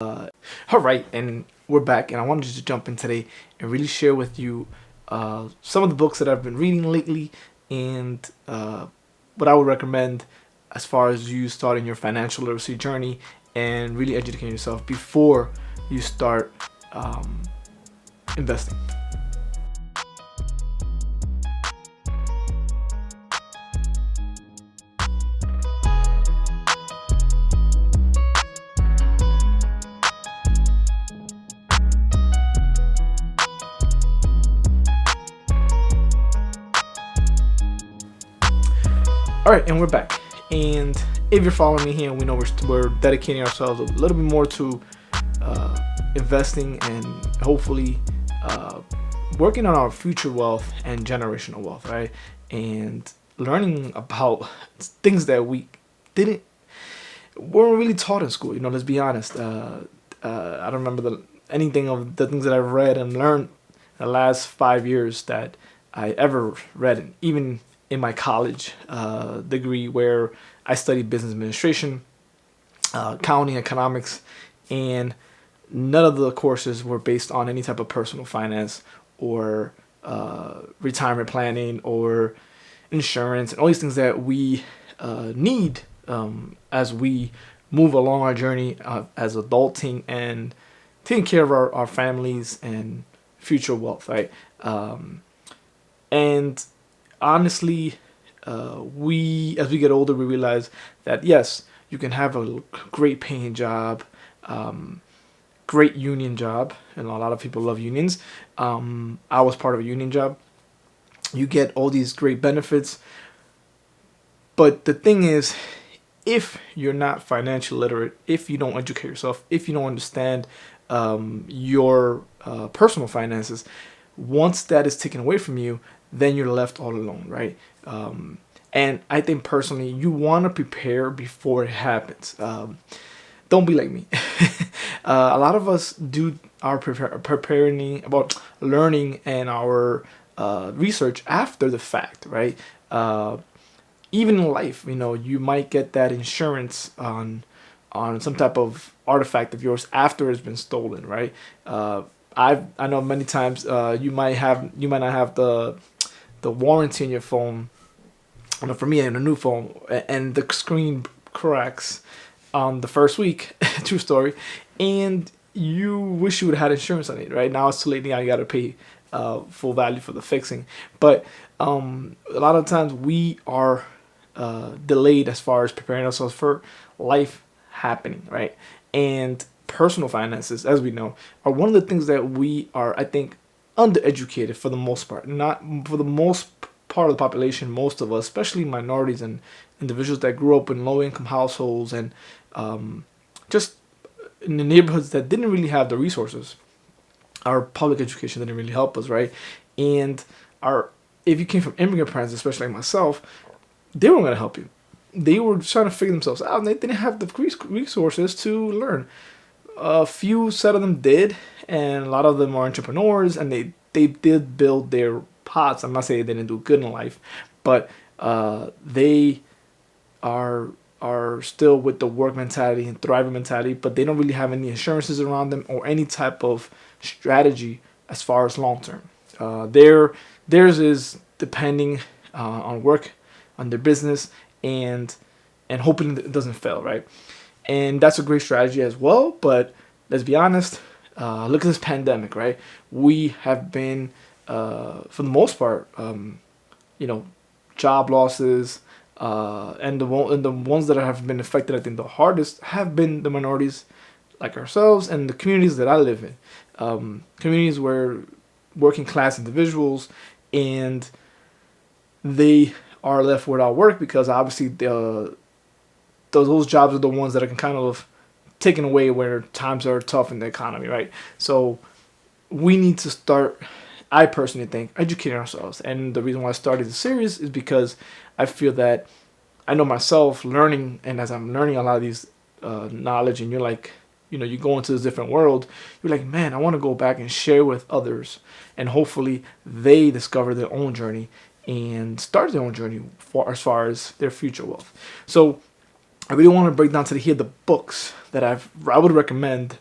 All right, and we're back, and I wanted to jump in today and really share with you some of the books that I've been reading lately, and what I would recommend as far as you starting your financial literacy journey and really educating yourself before you start um, investing. All right, and we're back. And if you're following me here, and we know we're dedicating ourselves a little bit more to investing and hopefully uh, working on our future wealth and generational wealth, right? And learning about things that we didn't weren't really taught in school. Let's be honest. I don't remember anything of the things that I've read and learned in the last 5 years that I ever read, even in my college degree where I studied business administration, accounting, economics, and none of the courses were based on any type of personal finance or retirement planning or insurance and all these things that we need as we move along our journey as adulting and taking care of our families and future wealth, right? And honestly, we as we get older, we realize that yes, you can have a great paying job, great union job, and a lot of people love unions. I was part of a union job. You get all these great benefits, but the thing is, if you're not financially literate, if you don't educate yourself, if you don't understand your personal finances, once that is taken away from you, then you're left all alone, right? And I think personally, you want to prepare before it happens. Don't be like me. A lot of us do our preparing about learning and our research after the fact, right? Even in life, you might get that insurance on some type of artifact of yours after it's been stolen, right? I know many times you might not have the warranty in your phone. For me, in a new phone, and the screen cracks on the first week, true story, and you wish you would have had insurance on it. Right now, it's too late. Now you got to pay full value for the fixing. But a lot of times we are delayed as far as preparing ourselves for life happening, right? And personal finances, as we know, are one of the things that we are, I think, undereducated for the most part. Not for the most part of the population, most of us, especially minorities and individuals that grew up in low income households and just in the neighborhoods that didn't really have the resources. Our public education didn't really help us, right? And our if you came from immigrant parents, especially like myself, they weren't going to help you. They were trying to figure themselves out, and they didn't have the resources to learn. A few set of them did, and a lot of them are entrepreneurs, and they did build their pots. I'm not saying they didn't do good in life, but they are still with the work mentality and thriving mentality, but they don't really have any insurances around them or any type of strategy as far as long term. Theirs is depending on work, on their business, and hoping that it doesn't fail, right? And that's a great strategy as well. But let's be honest. Look at this pandemic, right? We have been, for the most part, job losses, and the ones that have been affected, I think, the hardest have been the minorities, like ourselves, and the communities that I live in. Communities where working class individuals, and they are left without work because obviously those jobs are the ones that are kind of taken away where times are tough in the economy, right? So we need to start, I personally think, educating ourselves. And the reason why I started the series is because I feel that I know myself learning, and as I'm learning a lot of these knowledge, and you're like, you go into this different world, you're like, man, I want to go back and share with others, and hopefully they discover their own journey and start their own journey as far as their future wealth. So I really want to break down today here the books that I would recommend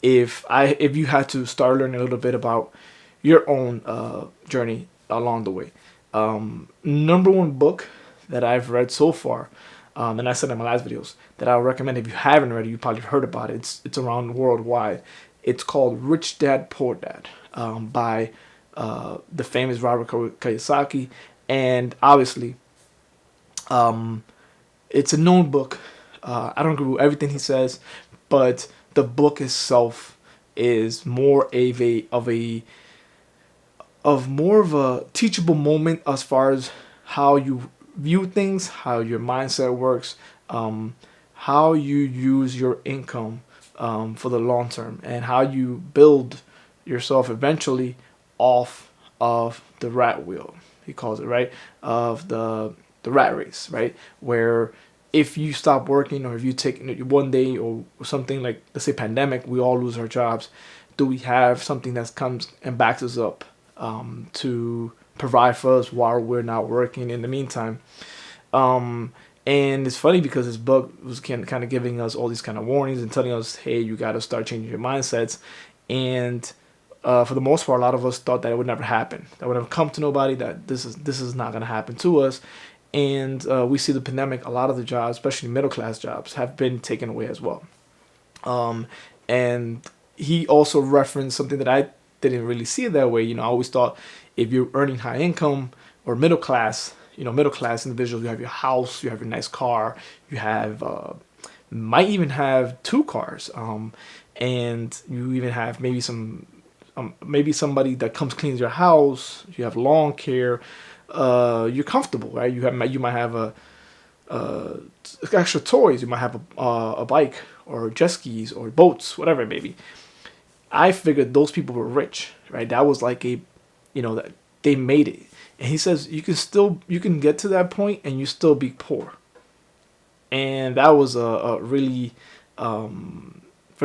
if you had to start learning a little bit about your own journey along the way. Number one book that I've read so far, and I said in my last videos, that I would recommend if you haven't read it, you probably heard about it. It's around worldwide. It's called Rich Dad Poor Dad, by the famous Robert Kiyosaki, and obviously, it's a known book. I don't agree with everything he says, but the book itself is more of more of a teachable moment as far as how you view things, how your mindset works, how you use your income for the long term, and how you build yourself eventually off of the rat wheel. He calls it, right, of the rat race, right, where if you stop working or if you take one day or something like, let's say, pandemic, we all lose our jobs. Do we have something that comes and backs us up to provide for us while we're not working in the meantime? And it's funny because this book was kind of giving us all these kind of warnings and telling us, hey, you got to start changing your mindsets. And for the most part, a lot of us thought that it would never happen. That would never come to nobody. That this is not going to happen to us. And we see the pandemic. A lot of the jobs, especially middle class jobs, have been taken away as well. And he also referenced something that I didn't really see it that way. I always thought if you're earning high income or middle class, middle class individuals, you have your house, you have your nice car, you have might even have two cars, and you even have maybe somebody that comes cleans your house. You have lawn care. You're comfortable, right? You might have extra toys. You might have a bike or jet skis or boats, whatever it may be. I figured those people were rich, right? That was like that they made it. And he says you can get to that point and you still be poor. And that was a really, for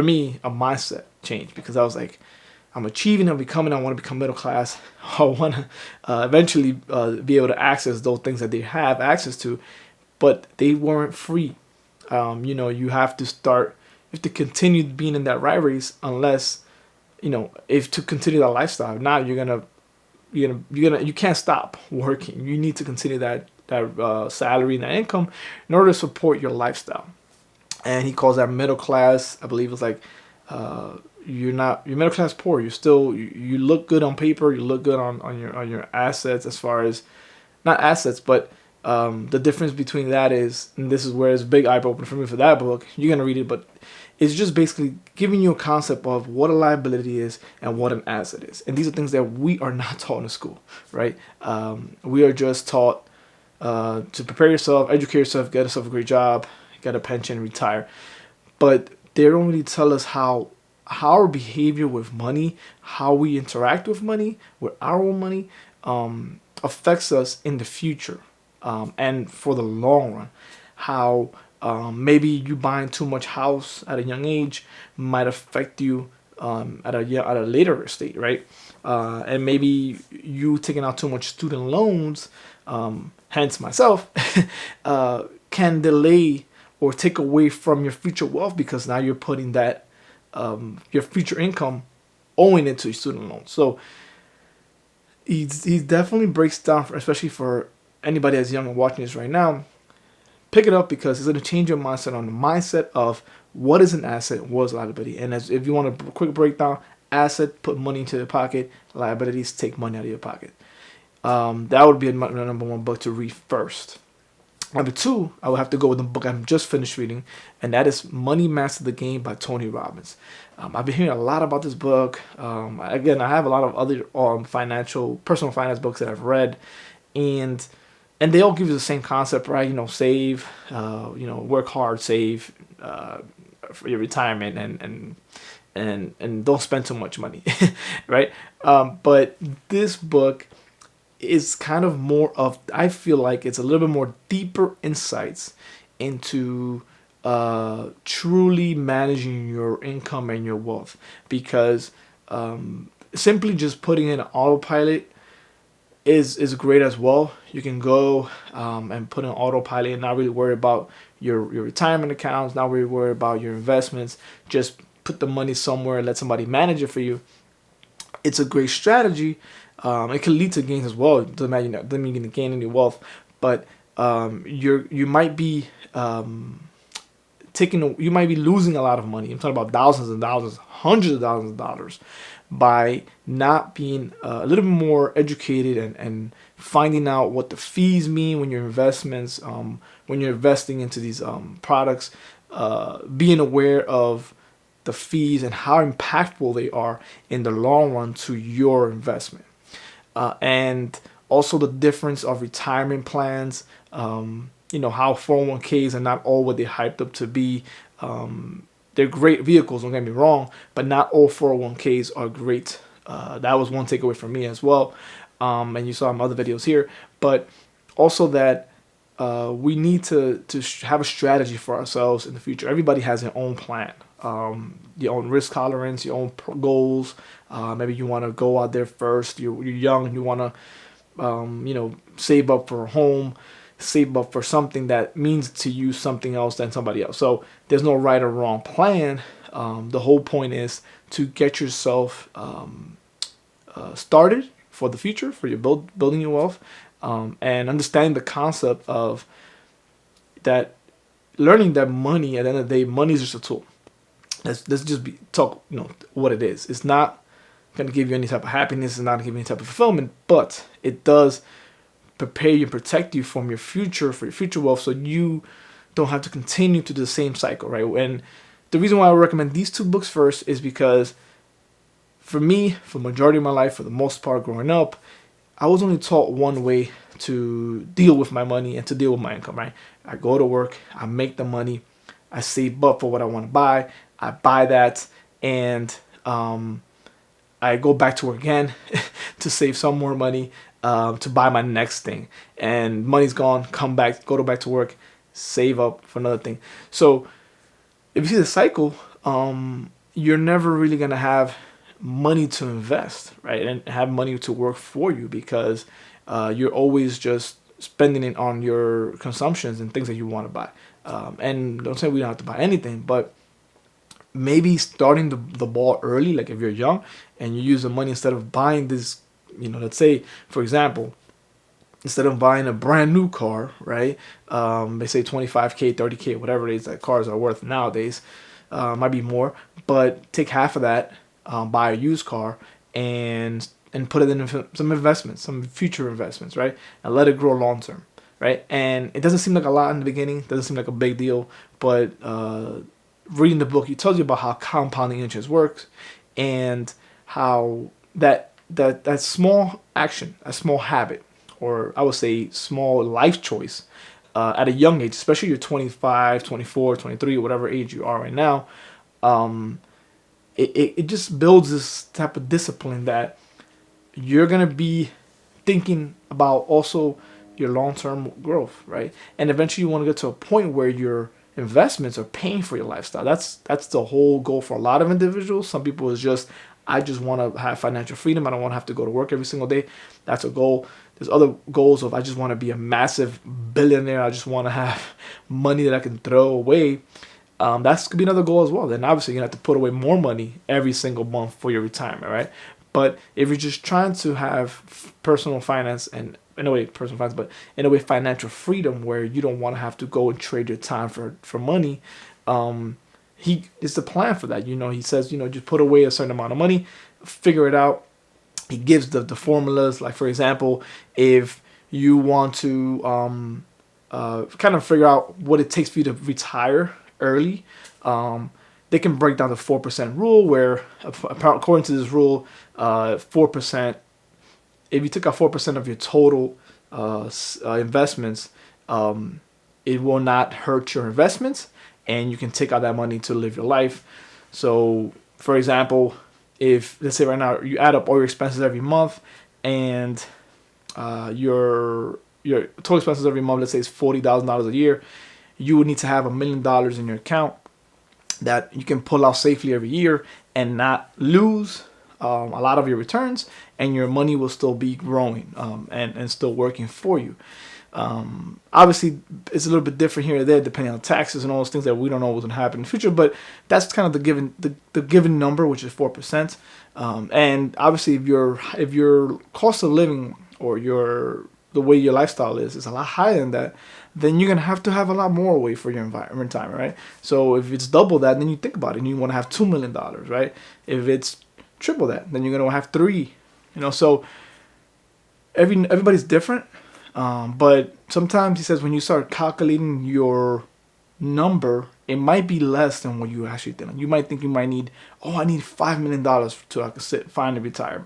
me, a mindset change, because I was like, I'm achieving, I want to become middle class. I want to eventually be able to access those things that they have access to, but they weren't free. You have to continue being in that rat race, unless, if to continue that lifestyle. Now you can't stop working. You need to continue that salary and that income in order to support your lifestyle. And he calls that middle class. I believe it's like, you're middle class poor. You look good on paper. You look good on your assets, as far as not assets, but the difference between that is, and this is where it's a big eye opener for me for that book. You're gonna read it, but it's just basically giving you a concept of what a liability is and what an asset is. And these are things that we are not taught in school, right? We are just taught to prepare yourself, educate yourself, get yourself a great job, get a pension, retire. But they don't really tell us how our behavior with money, how we interact with money, with our own money, affects us in the future, and for the long run. How maybe you buying too much house at a young age might affect you at a later state, right? And maybe you taking out too much student loans, hence myself, can delay or take away from your future wealth, because now you're putting that your future income owing it to your student loans. So he definitely breaks down, especially for anybody that's young and watching this right now. Pick it up, because it's going to change your mindset on the mindset of what is an asset, what is liability. And if you want a quick breakdown, asset, put money into your pocket. Liabilities, take money out of your pocket. That would be my number one book to read first. Number two, I would have to go with the book I'm just finished reading, and that is Money Master the Game by Tony Robbins. I've been hearing a lot about this book. Again, I have a lot of other personal finance books that I've read, and they all give you the same concept, right? Save, work hard, save for your retirement, and don't spend too much money, right? But this book is kind of more of, I feel like it's a little bit more deeper insights into truly managing your income and your wealth, because simply just putting in autopilot is great as well. You can go and put in autopilot and not really worry about your retirement accounts, not really worry about your investments. Just put the money somewhere and let somebody manage it for you. It's a great strategy. It can lead to gains as well. It doesn't matter, doesn't mean you're gonna gain any wealth, but you might be you might be losing a lot of money. I'm talking about thousands and thousands, hundreds of thousands of dollars, by not being a little bit more educated and finding out what the fees mean when your investments, when you're investing into these products, being aware of the fees and how impactful they are in the long run to your investment. And also the difference of retirement plans, how 401ks are not all what they're hyped up to be. They're great vehicles, don't get me wrong, but not all 401ks are great. That was one takeaway from me as well. And you saw in other videos here, but also that we need to have a strategy for ourselves in the future. Everybody has their own plan, your own risk tolerance, your own goals. Maybe you want to go out there first. You're young and you want to, save up for a home, save up for something that means to you something else than somebody else. So there's no right or wrong plan. The whole point is to get yourself started for the future, for your building your wealth, and understanding the concept of that, learning that money, at the end of the day, money is just a tool. Let's just talk what it is. It's not going to give you any type of happiness. It's not going to give you any type of fulfillment, but it does prepare you and protect you from your future, for your future wealth, so you don't have to continue to do the same cycle, right? And the reason why I recommend these two books first is because for me, for the majority of my life, for the most part growing up, I was only taught one way to deal with my money and to deal with my income, right? I go to work, I make the money, I save up for what I want to buy, I buy that, and I go back to work again to save some more money, to buy my next thing. And money's gone, go back to work, save up for another thing. So if you see the cycle, you're never really going to have money to invest, right? And have money to work for you, because you're always just spending it on your consumptions and things that you want to buy. And don't say we don't have to buy anything, but maybe starting the ball early, like if you're young and you use the money instead of buying this, let's say, for example, instead of buying a brand new car, right? They say 25K, 30K, whatever it is that cars are worth nowadays, might be more, but take half of that, buy a used car and put it in some investments, some future investments, right? And let it grow long term, right? And it doesn't seem like a lot in the beginning, doesn't seem like a big deal, but reading the book, it tells you about how compounding interest works and how that small action, a small habit, or I would say small life choice, at a young age, especially you're 25, 24, 23, whatever age you are right now, it just builds this type of discipline that you're going to be thinking about also your long-term growth, right? And eventually you want to get to a point where your investments are paying for your lifestyle. That's the whole goal for a lot of individuals. Some people is just, I just want to have financial freedom. I don't want to have to go to work every single day. That's a goal. There's other goals of, I just want to be a massive billionaire. I just want to have money that I can throw away. That's could be another goal as well. Then obviously you're gonna have to put away more money every single month for your retirement, right? But if you're just trying to have personal finance, and in a way personal finance, but in a way financial freedom, where you don't want to have to go and trade your time for money, he is the plan for that. He says, just put away a certain amount of money, figure it out. He gives the formulas. Like, for example, if you want to kind of figure out what it takes for you to retire early, they can break down the 4% rule, where according to this rule, 4%, if you took out 4% of your total investments, it will not hurt your investments, and you can take out that money to live your life. So, for example, if, let's say right now, you add up all your expenses every month, and your total expenses every month, let's say it's $40,000 a year, you would need to have $1 million in your account that you can pull out safely every year and not lose a lot of your returns, and your money will still be growing and still working for you. Obviously, it's a little bit different here or there depending on taxes and all those things that we don't know what's going to happen in the future. But that's kind of the given number, which is 4%. And obviously, if your cost of living or the way your lifestyle is a lot higher than that, then you're gonna have a lot more away for your retirement, right? So if it's double that, then you think about it, and you want to have $2 million, right? If it's triple that, then you're gonna have three. So everybody's different, but sometimes he says when you start calculating your number, it might be less than what you actually think. You might think you might need, I need $5 million to I can finally retire,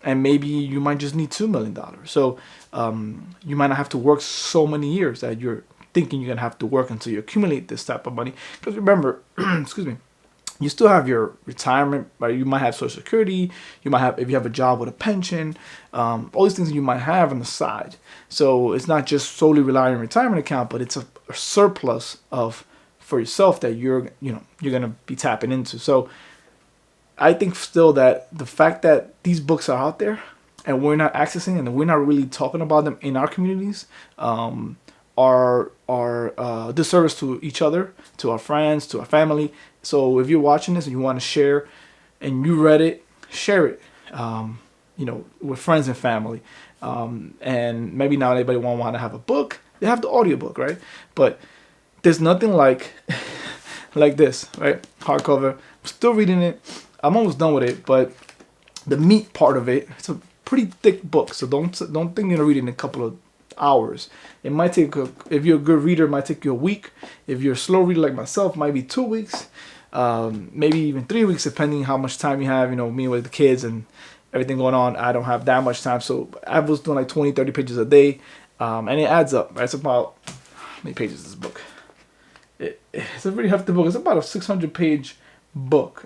and maybe you might just need $2 million. So you might not have to work so many years that you're thinking you're gonna have to work until you accumulate this type of money. Because remember, excuse me, you still have your retirement, right? You might have Social Security. You might have, if you have a job with a pension, all these things that you might have on the side. So it's not just solely relying on retirement account, but it's a surplus for yourself that you're gonna be tapping into. So I think still that the fact that these books are out there and we're not accessing and we're not really talking about them in our communities are disservice to each other, to our friends, to our family. So if you're watching this and you want to share and you read it, share it, with friends and family. And maybe not everybody won't want to have a book. They have the audiobook, right? But there's nothing like this, right? Hardcover. I'm still reading it. I'm almost done with it, but the meat part of it, it's a pretty thick book. So don't think you're gonna read it in a couple of hours. It might take, if you're a good reader, it might take you a week. If you're a slow reader like myself, it might be 2 weeks, maybe even 3 weeks, depending how much time you have. Me with the kids and everything going on, I don't have that much time. So I was doing like 20, 30 pages a day, and it adds up. Right? It's about, how many pages is this book? It's a really hefty book. It's about a 600-page book.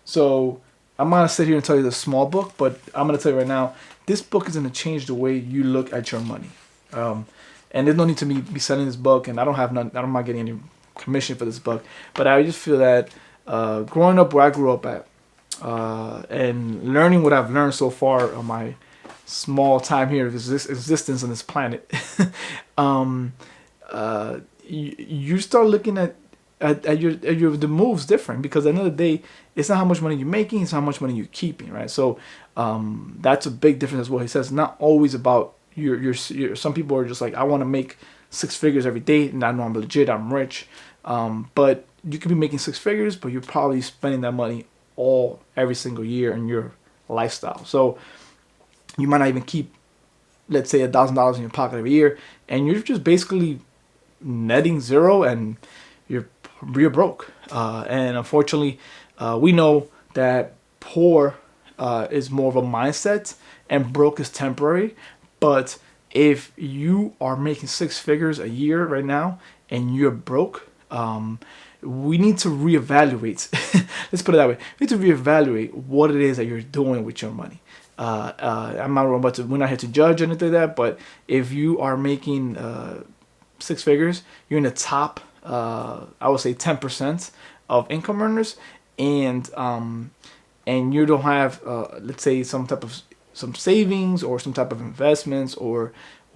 So I'm gonna sit here and tell you the small book, but I'm gonna tell you right now, this book is gonna change the way you look at your money. And there's no need to be selling this book, and I'm not getting any commission for this book. But I just feel that growing up where I grew up at, and learning what I've learned so far on my small time here of existence on this planet, you start looking at the moves different, because at the end of the day, it's not how much money you're making, it's how much money you're keeping, right? So that's a big difference as well. He says not always about your some people are just like, I want to make 6 figures every day and I know I'm legit, I'm rich, but you could be making 6 figures, but you're probably spending that money every single year in your lifestyle. So you might not even keep, let's say, $1,000 in your pocket every year, and you're just basically netting zero, and you're broke. And unfortunately, we know that poor is more of a mindset and broke is temporary. But if you are making 6 figures a year right now and you're broke, we need to reevaluate. Let's put it that way. We need to reevaluate what it is that you're doing with your money. We're not here to judge or anything like that, but if you are making 6 figures, you're in the top, I would say 10% of income earners, and you don't have, let's say, some savings or some type of investments, or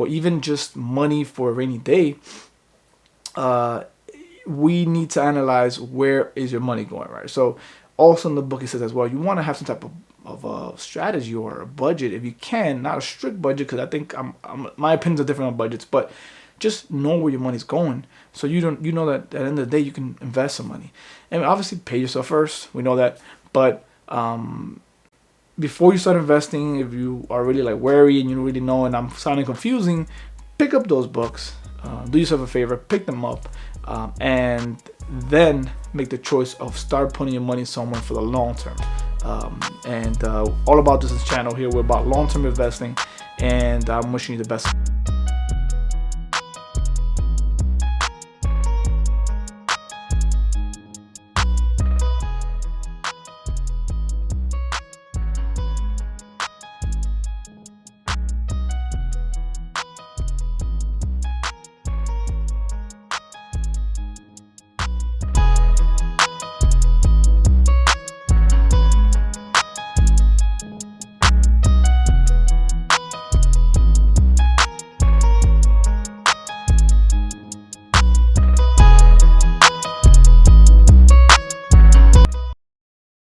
even just money for a rainy day, we need to analyze where is your money going, right? So also in the book, it says as well, you want to have some type of a strategy or a budget if you can, not a strict budget, because I think my opinions are different on budgets, but just know where your money's going, so you know that at the end of the day you can invest some money. And obviously pay yourself first, we know that, but before you start investing, if you are really like wary and you don't really know, and I'm sounding confusing, pick up those books, do yourself a favor, pick them up, and then make the choice of start putting your money somewhere for the long term. And all about this channel here, we're about long-term investing, and I'm wishing you the best.